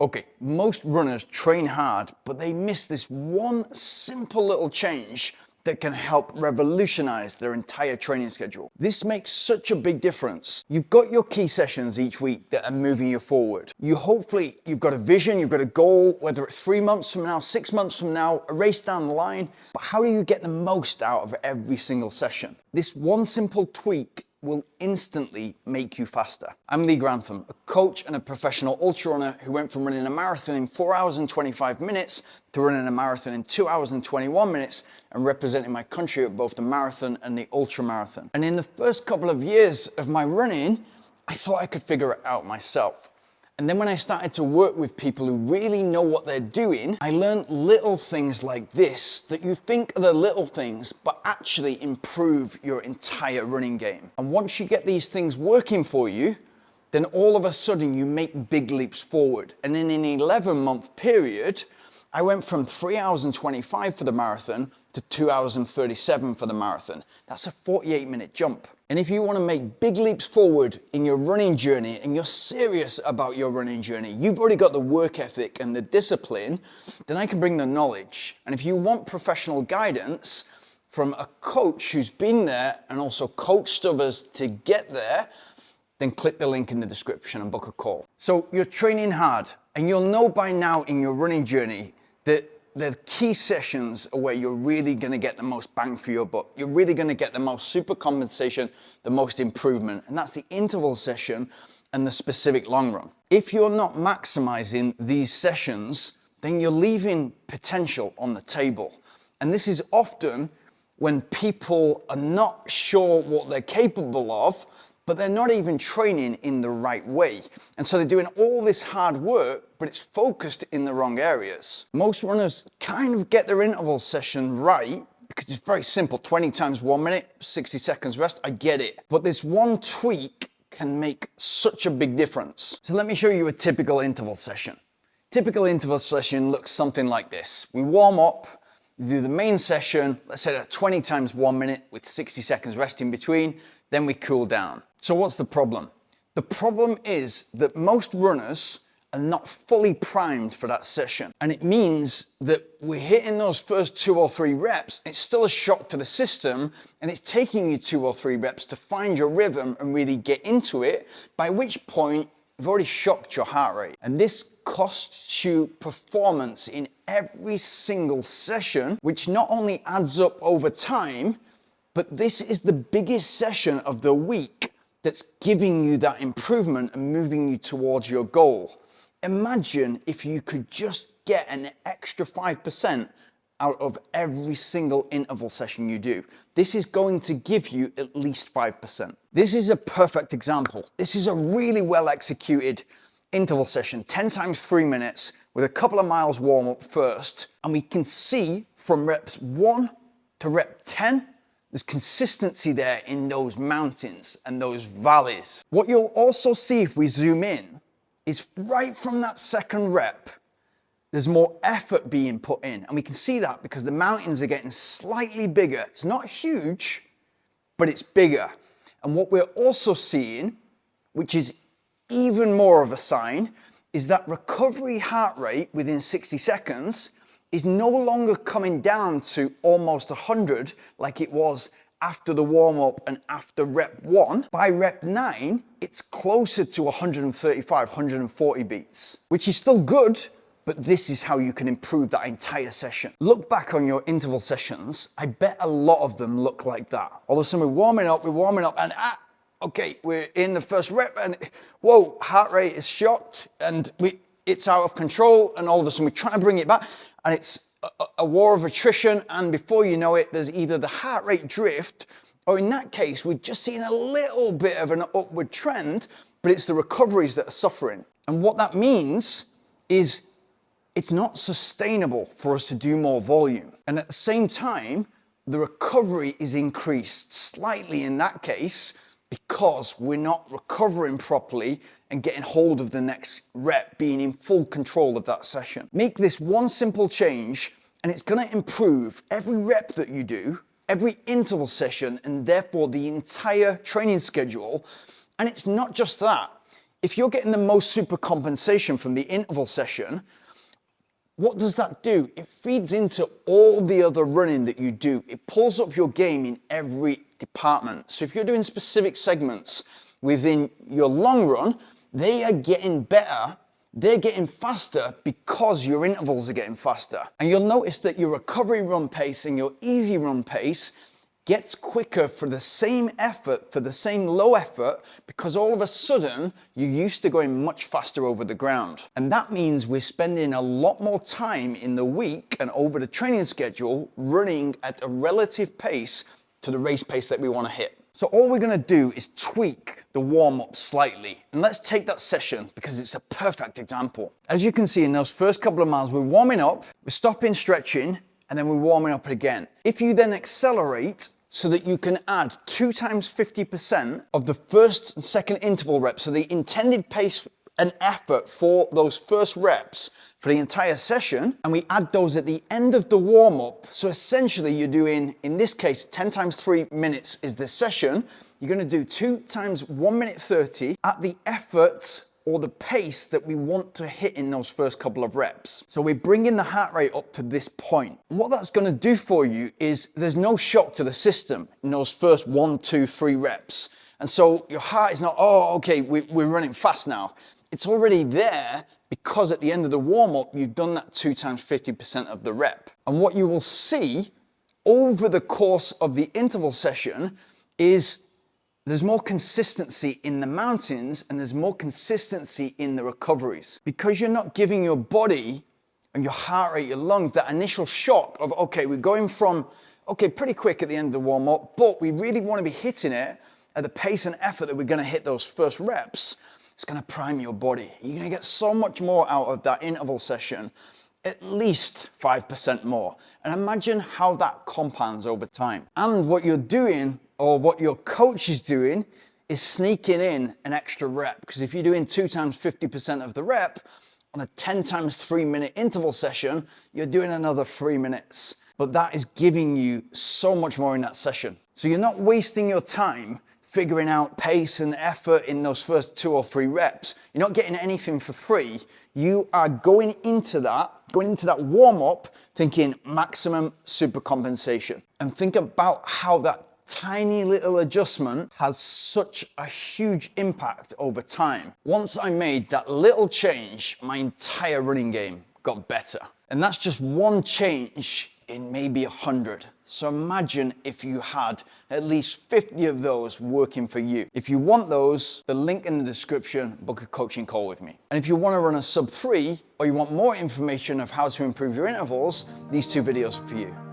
Okay, most runners train hard, but they miss this one simple little change that can help revolutionize their entire training schedule. This makes such a big difference. You've got your key sessions each week that are moving you forward. You've got a vision, you've got a goal, whether it's 3 months from now, 6 months from now, a race down the line. But how do you get the most out of every single session? This one simple tweak will instantly make you faster. I'm Lee Grantham, a coach and a professional ultra runner who went from running a marathon in 4 hours and 25 minutes to running a marathon in 2 hours and 21 minutes and representing my country at both the marathon and the ultra marathon. And in the first couple of years of my running, I thought I could figure it out myself. And then when I started to work with people who really know what they're doing, I learned little things like this that you think are the little things, but actually improve your entire running game. And once you get these things working for you, then all of a sudden you make big leaps forward. And in an 11-month period, I went from 3 hours and 25 for the marathon to 2 hours and 37 for the marathon. That's a 48-minute jump. And if you want to make big leaps forward in your running journey and you're serious about your running journey, you've already got the work ethic and the discipline, then I can bring the knowledge. And if you want professional guidance from a coach who's been there and also coached others to get there, then click the link in the description and book a call. So you're training hard, and you'll know by now in your running journey that the key sessions are where you're really going to get the most bang for your buck. You're really going to get the most super compensation, the most improvement, and that's the interval session and the specific long run. If you're not maximizing these sessions, then you're leaving potential on the table. And this is often when people are not sure what they're capable of, but they're not even training in the right way. And so they're doing all this hard work, but it's focused in the wrong areas. Most runners kind of get their interval session right because it's very simple, 20 times 1 minute, 60 seconds rest, I get it. But this one tweak can make such a big difference. So let me show you a typical interval session. Typical interval session looks something like this. We warm up, we do the main session, let's say at 20 times 1 minute with 60 seconds rest in between, then we cool down. So what's the problem? The problem is that most runners are not fully primed for that session. And it means that we're hitting those first 2 or 3 reps, it's still a shock to the system, and it's taking you 2 or 3 reps to find your rhythm and really get into it, by which point you've already shocked your heart rate. And this costs you performance in every single session, which not only adds up over time, but this is the biggest session of the week that's giving you that improvement and moving you towards your goal. Imagine if you could just get an extra 5% out of every single interval session you do. This is going to give you at least 5%. This is a perfect example. This is a really well executed interval session, 10 times 3 minutes with a couple of miles warm up first. And we can see from reps 1 to rep 10, there's consistency there in those mountains and those valleys. What you'll also see if we zoom in is right from that second rep, there's more effort being put in. And we can see that because the mountains are getting slightly bigger. It's not huge, but it's bigger. And what we're also seeing, which is even more of a sign, is that recovery heart rate within 60 seconds is no longer coming down to almost 100 like it was after the warm-up and after rep 1. By rep 9, it's closer to 135, 140 beats, which is still good, but this is how you can improve that entire session. Look back on your interval sessions, I bet a lot of them look like that. All of a sudden we're warming up, and okay, we're in the first rep, and whoa, heart rate is shocked, and it's out of control, and all of a sudden we try to bring it back, and it's a war of attrition, and before you know it, there's either the heart rate drift, or in that case, we're just seeing a little bit of an upward trend, but it's the recoveries that are suffering. And what that means is it's not sustainable for us to do more volume. And at the same time, the recovery is increased slightly in that case, because we're not recovering properly and getting hold of the next rep, being in full control of that session. Make this one simple change and it's going to improve every rep that you do, every interval session, and therefore the entire training schedule. And it's not just that. if you're getting the most super compensation from the interval session, what does that do? It feeds into all the other running that you do. It pulls up your game in every department. So if you're doing specific segments within your long run, they are getting better. They're getting faster because your intervals are getting faster. And you'll notice that your recovery run pace and your easy run pace gets quicker for the same effort, for the same low effort, because all of a sudden you're used to going much faster over the ground. And that means we're spending a lot more time in the week and over the training schedule running at a relative pace to the race pace that we want to hit. So all we're going to do is tweak the warm-up slightly. And let's take that session because it's a perfect example. As you can see in those first couple of miles, we're warming up, we're stopping, stretching, and then we're warming up again. If you then accelerate so that you can add 2 times 50% of the first and second interval reps, so the intended pace and effort for those first reps for the entire session, and we add those at the end of the warm-up. So essentially you're doing, in this case, 10 times 3 minutes is the session. You're gonna do 2 times 1 minute 30 at the effort or the pace that we want to hit in those first couple of reps. So we're bringing the heart rate up to this point. And what that's gonna do for you is there's no shock to the system in those first 1, 2, 3 reps. And so your heart is not, oh, okay, we're running fast now. It's already there because at the end of the warm-up, you've done that 2 times 50% of the rep. And what you will see over the course of the interval session is there's more consistency in the mountains and there's more consistency in the recoveries. Because you're not giving your body and your heart rate, your lungs, that initial shock of, okay, we're going from, okay, pretty quick at the end of the warm-up, but we really want to be hitting it at the pace and effort that we're going to hit those first reps. It's going to prime your body. You're going to get so much more out of that interval session, at least 5% more. And imagine how that compounds over time. And what you're doing, or what your coach is doing, is sneaking in an extra rep. Because if you're doing 2 times 50% of the rep on a 10 times 3 minute interval session, you're doing another 3 minutes. But that is giving you so much more in that session. So you're not wasting your time figuring out pace and effort in those first 2 or 3 reps. You're not getting anything for free. You are going into that warm-up thinking maximum super compensation. And think about how that tiny little adjustment has such a huge impact over time. Once I made that little change, my entire running game got better. And that's just one change in maybe 100. So imagine if you had at least 50 of those working for you. If you want those, the link in the description, book a coaching call with me. And if you want to run a sub 3 or you want more information of how to improve your intervals, these 2 videos are for you.